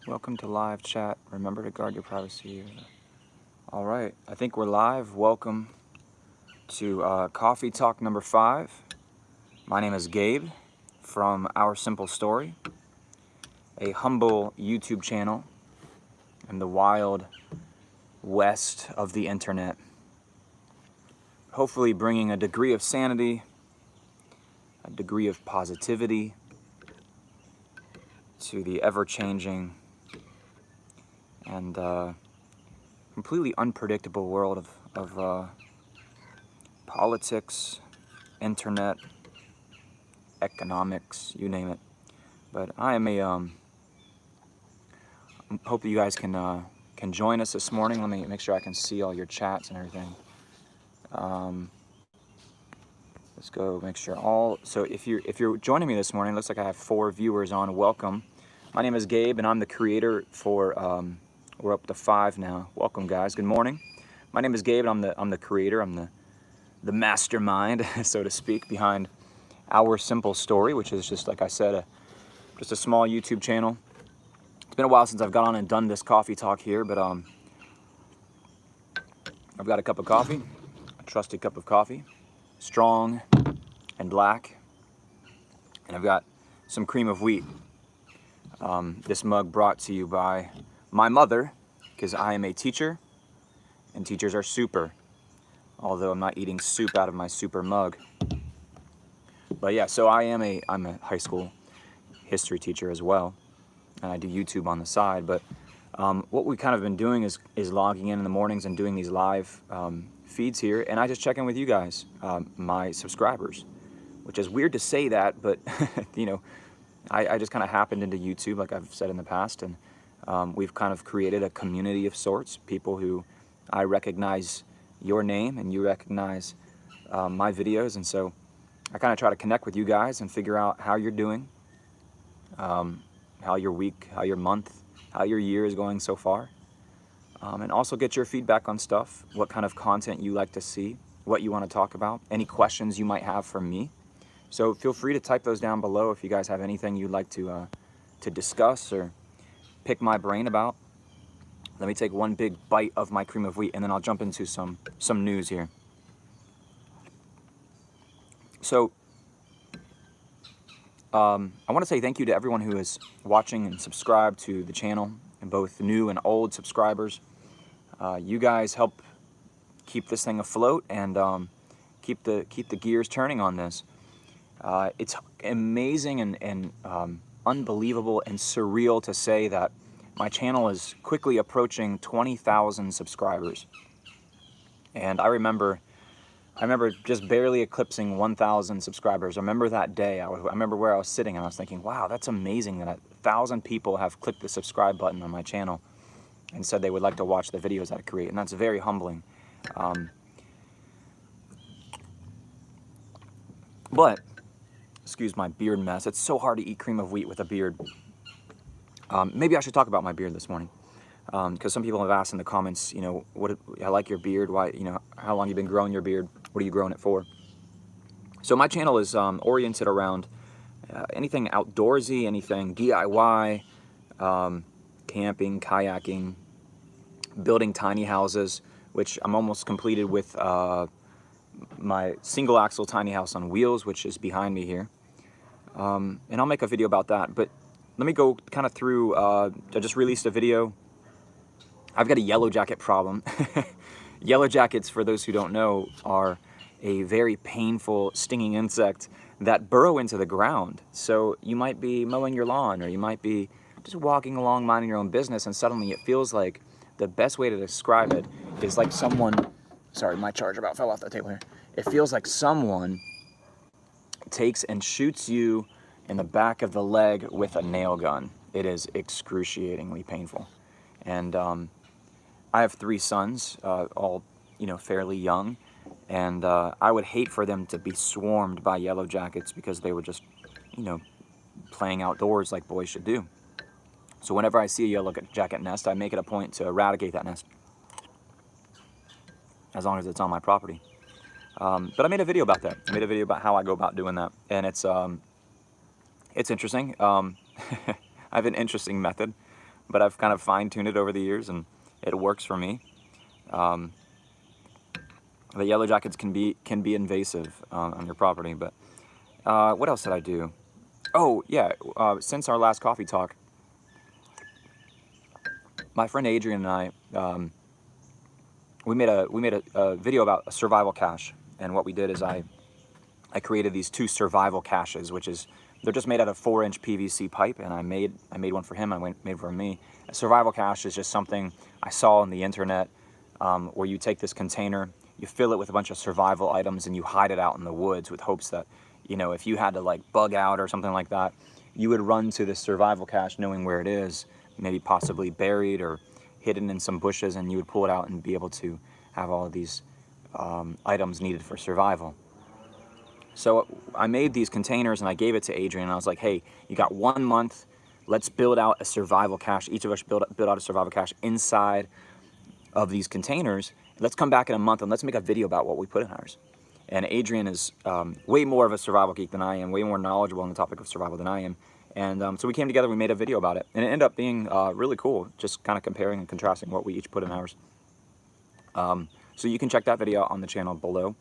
Welcome to live chat. Remember to guard your privacy. All right, I think we're live. Welcome to Coffee Talk number 5. My name is Gabe from Our Simple Story, a humble YouTube channel in the wild west of the internet. Hopefully bringing a degree of sanity, a degree of positivity to the ever-changing and completely unpredictable world of politics, internet, economics, you name it. But I am hope that you guys can join us this morning. Let me make sure I can see all your chats and everything. Let's go make sure all. So if you're joining me this morning, it looks like I have 4 viewers on. Welcome. My name is Gabe, and I'm the creator for. We're up to 5 now. Welcome, guys. Good morning. My name is Gabe, and I'm the creator. I'm the mastermind, so to speak, behind Our Simple Story, which is just, like I said, just a small YouTube channel. It's been a while since I've got on and done this coffee talk here, but I've got a cup of coffee, a trusty cup of coffee, strong and black, and I've got some cream of wheat. This mug brought to you by my mother, because I am a teacher, and teachers are super, although I'm not eating soup out of my super mug. But yeah, so I'm a high school history teacher as well, and I do YouTube on the side. But what we kind of been doing is logging in the mornings and doing these live feeds here, and I just check in with you guys, my subscribers, which is weird to say that, but you know, I just kind of happened into YouTube, like I've said in the past, and we've kind of created a community of sorts, people who I recognize your name and you recognize my videos, and so I kind of try to connect with you guys and figure out how you're doing, how your week, how your month, how your year is going so far, and also get your feedback on stuff, what kind of content you like to see, what you want to talk about, any questions you might have for me. So feel free to type those down below if you guys have anything you'd like to discuss or pick my brain about. Let me take one big bite of my cream of wheat, and then I'll jump into some news here. So I want to say thank you to everyone who is watching and subscribed to the channel, and both new and old subscribers. You guys help keep this thing afloat and keep the gears turning on this. It's amazing and unbelievable and surreal to say that my channel is quickly approaching 20,000 subscribers. And I remember just barely eclipsing 1,000 subscribers. I remember that day. I remember where I was sitting and I was thinking, wow, that's amazing that 1,000 people have clicked the subscribe button on my channel and said they would like to watch the videos that I create. And that's very humbling. But excuse my beard mess. It's so hard to eat cream of wheat with a beard. Maybe I should talk about my beard this morning, because some people have asked in the comments, you know, I like your beard. Why, you know, how long you've been growing your beard? What are you growing it for? So my channel is oriented around anything outdoorsy, anything DIY, camping, kayaking, building tiny houses, which I'm almost completed with my single axle tiny house on wheels, which is behind me here. And I'll make a video about that, but let me go kind of through, I just released a video. I've got a yellow jacket problem. Yellow jackets, for those who don't know, are a very painful, stinging insect that burrow into the ground. So you might be mowing your lawn, or you might be just walking along minding your own business, and suddenly it feels like, the best way to describe it is like someone, sorry, my charger about fell off the table here. It feels like someone takes and shoots you in the back of the leg with a nail gun. It is excruciatingly painful. And I have 3 sons, all, you know, fairly young, and I would hate for them to be swarmed by yellow jackets because they were just, you know, playing outdoors like boys should do. So whenever I see a yellow jacket nest, I make it a point to eradicate that nest, as long as it's on my property. But I made a video about that. I made a video about how I go about doing that, and it's interesting. I have an interesting method. but I've kind of fine-tuned it over the years, and it works for me. The yellow jackets can be invasive on your property, but what else did I do? Oh yeah, since our last coffee talk, my friend Adrian and I, we made a video about a survival cache, and what we did is I created these 2 survival caches, which is they're just made out of 4-inch PVC pipe, and I made one for him. I made one for me. A survival cache is just something I saw on the internet, where you take this container, you fill it with a bunch of survival items, and you hide it out in the woods with hopes that, you know, if you had to like bug out or something like that, you would run to this survival cache knowing where it is, maybe possibly buried or hidden in some bushes, and you would pull it out and be able to have all of these items needed for survival. So I made these containers and I gave it to Adrian, and I was like, hey, you got 1 month, let's build out a survival cache. Each of us build out a survival cache inside of these containers. Let's come back in a month and let's make a video about what we put in ours. And Adrian is way more of a survival geek than I am, way more knowledgeable on the topic of survival than I am. And so we came together, we made a video about it, and it ended up being really cool, just kind of comparing and contrasting what we each put in ours. So you can check that video out on the channel below.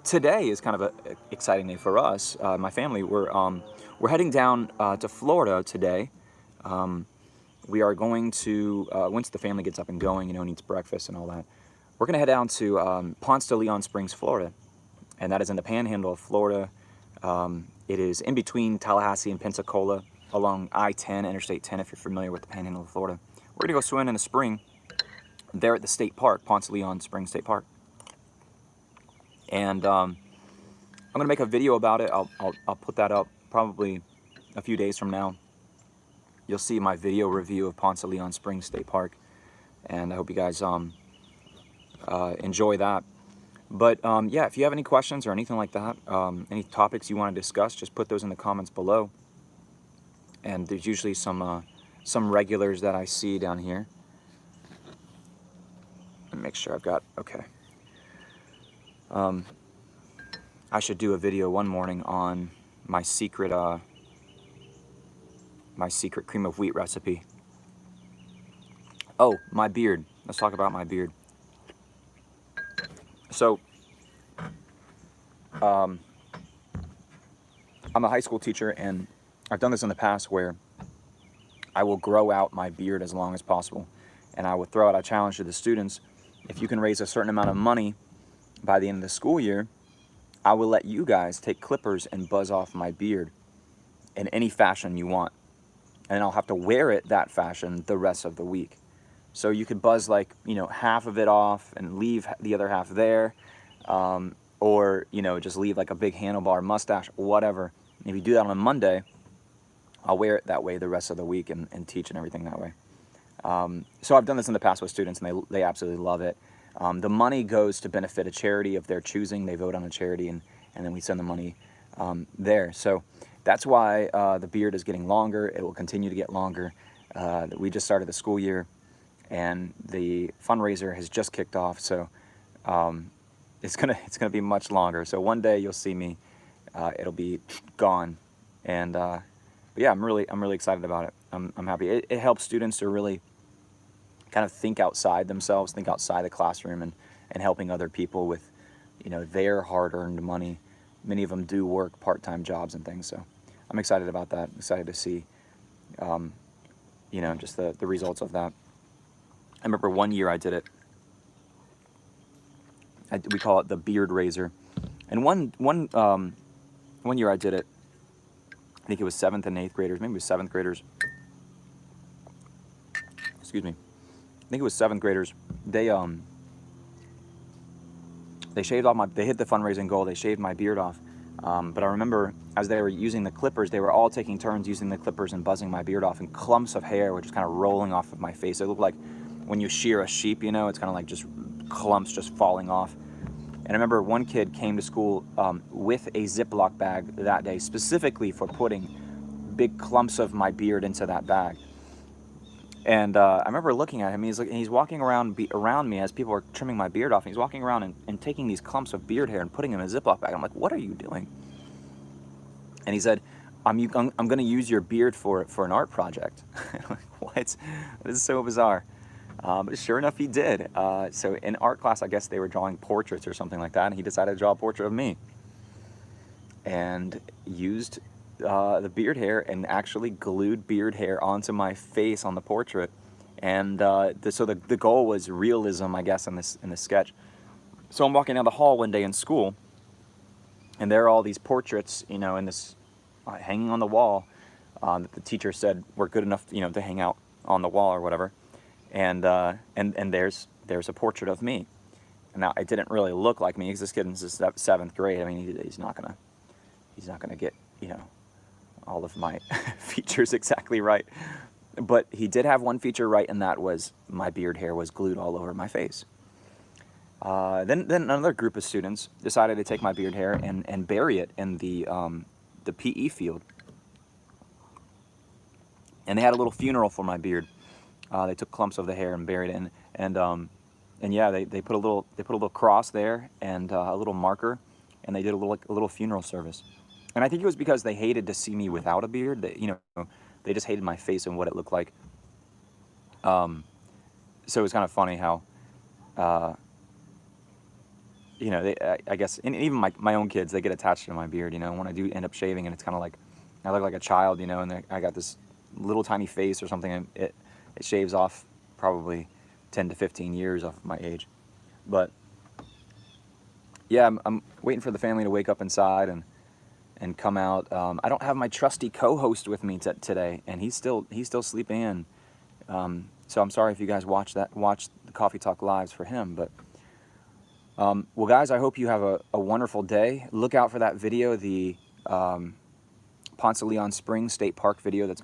Today is kind of an exciting day for us. My family, we're heading down to Florida today. We are going to, once the family gets up and going, you know, and eats breakfast and all that, we're going to head down to Ponce de Leon Springs, Florida. And that is in the panhandle of Florida. It is in between Tallahassee and Pensacola along I-10, Interstate 10, if you're familiar with the panhandle of Florida. We're going to go swim in the spring there at the state park, Ponce de Leon Springs State Park. And I'm going to make a video about it. I'll put that up probably a few days from now. You'll see my video review of Ponce de Leon Springs State Park, and I hope you guys enjoy that. But yeah, if you have any questions or anything like that, any topics you want to discuss, just put those in the comments below. And there's usually some regulars that I see down here. Let me make sure I've got, okay. I should do a video one morning on my secret cream of wheat recipe. Oh, my beard. Let's talk about my beard. So, I'm a high school teacher, and I've done this in the past where I will grow out my beard as long as possible. And I will throw out a challenge to the students. If you can raise a certain amount of money by the end of the school year, I will let you guys take clippers and buzz off my beard in any fashion you want. And I'll have to wear it that fashion the rest of the week. So you could buzz like, you know, half of it off and leave the other half there. Or, you know, just leave like a big handlebar mustache, whatever. And if you do that on a Monday, I'll wear it that way the rest of the week and teach and everything that way. So I've done this in the past with students, and they absolutely love it. The money goes to benefit a charity of their choosing. They vote on a charity, and then we send the money there. So that's why the beard is getting longer. It will continue to get longer. We just started the school year, and the fundraiser has just kicked off. So it's gonna be much longer. So one day you'll see me. It'll be gone, and but yeah, I'm really excited about it. I'm happy. It helps students to really kind of think outside themselves, think outside the classroom, and helping other people with, you know, their hard-earned money. Many of them do work part-time jobs and things, so I'm excited about that. I'm excited to see, you know, just the results of that. I remember one year I did it. We call it the beard raiser, and one year I did it. I think it was 7th and 8th graders, maybe it was 7th graders. Excuse me. I think it was 7th graders. They shaved off they hit the fundraising goal. They shaved my beard off. But I remember as they were using the clippers, they were all taking turns using the clippers and buzzing my beard off, and clumps of hair were just kind of rolling off of my face. It looked like when you shear a sheep, you know, it's kind of like just clumps just falling off. And I remember one kid came to school with a Ziploc bag that day specifically for putting big clumps of my beard into that bag. And I remember looking at him. He's walking around me as people are trimming my beard off. And he's walking around and taking these clumps of beard hair and putting them in a Ziploc bag. I'm like, what are you doing? And he said, I'm going to use your beard for an art project. Like, what? This is so bizarre. But sure enough, he did. So in art class, I guess they were drawing portraits or something like that, and he decided to draw a portrait of me. And used the beard hair and actually glued beard hair onto my face on the portrait. And so the goal was realism, I guess, in this sketch. So I'm walking down the hall one day in school, and there are all these portraits, you know, in this hanging on the wall that the teacher said were good enough, you know, to hang out on the wall or whatever. And there's a portrait of me. Now it didn't really look like me because this kid in 7th grade. I mean, he's not gonna get, you know, all of my features exactly right. But he did have one feature right, and that was my beard hair was glued all over my face. Then another group of students decided to take my beard hair and bury it in the PE field. And they had a little funeral for my beard. They took clumps of the hair and buried it, and yeah, they put a little cross there and a little marker, and they did a little funeral service. And I think it was because they hated to see me without a beard. They, you know, they just hated my face and what it looked like. So it was kind of funny how, you know, I guess, and even my own kids, they get attached to my beard, you know, when I do end up shaving, and it's kind of like, I look like a child, you know, and I got this little tiny face or something, and it shaves off probably 10 to 15 years off of my age. But yeah, I'm waiting for the family to wake up inside and come out. I don't have my trusty co-host with me today, and he's still sleeping in. So I'm sorry if you guys watch the Coffee Talk Lives for him. But well, guys, I hope you have a wonderful day. Look out for that video, the Ponce de Leon Springs State Park video it's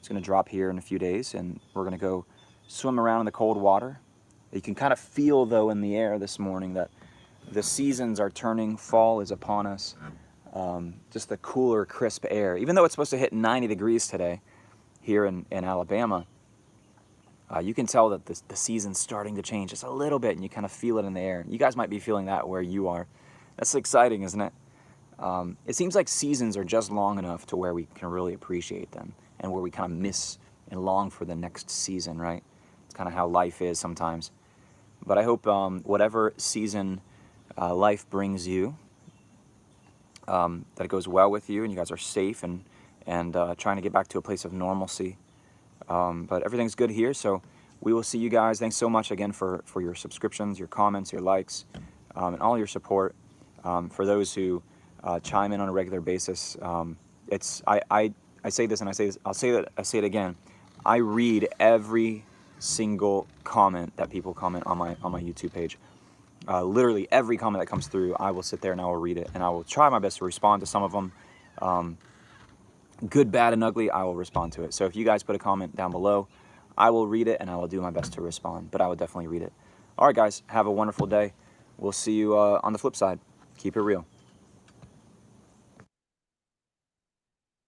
gonna drop here in a few days, and we're gonna go swim around in the cold water. You can kind of feel, though, in the air this morning that the seasons are turning. Fall is upon us. Just the cooler, crisp air. Even though it's supposed to hit 90 degrees today here in Alabama, you can tell that the season's starting to change just a little bit, and you kind of feel it in the air. You guys might be feeling that where you are. That's exciting, isn't it? It seems like seasons are just long enough to where we can really appreciate them, and where we kind of miss and long for the next season, right? It's kind of how life is sometimes. But I hope whatever season life brings you, that it goes well with you, and you guys are safe and trying to get back to a place of normalcy. But everything's good here, so we will see you guys. Thanks so much again for your subscriptions, your comments, your likes, and all your support. For those who chime in on a regular basis, I say this and I say this, I say it again. I read every single comment that people comment on my YouTube page. Literally every comment that comes through, I will sit there and I will read it, and I will try my best to respond to some of them. Good, bad, and ugly, I will respond to it. So if you guys put a comment down below, I will read it and I will do my best to respond, but I will definitely read it. All right, guys, have a wonderful day. We'll see you on the flip side. Keep it real.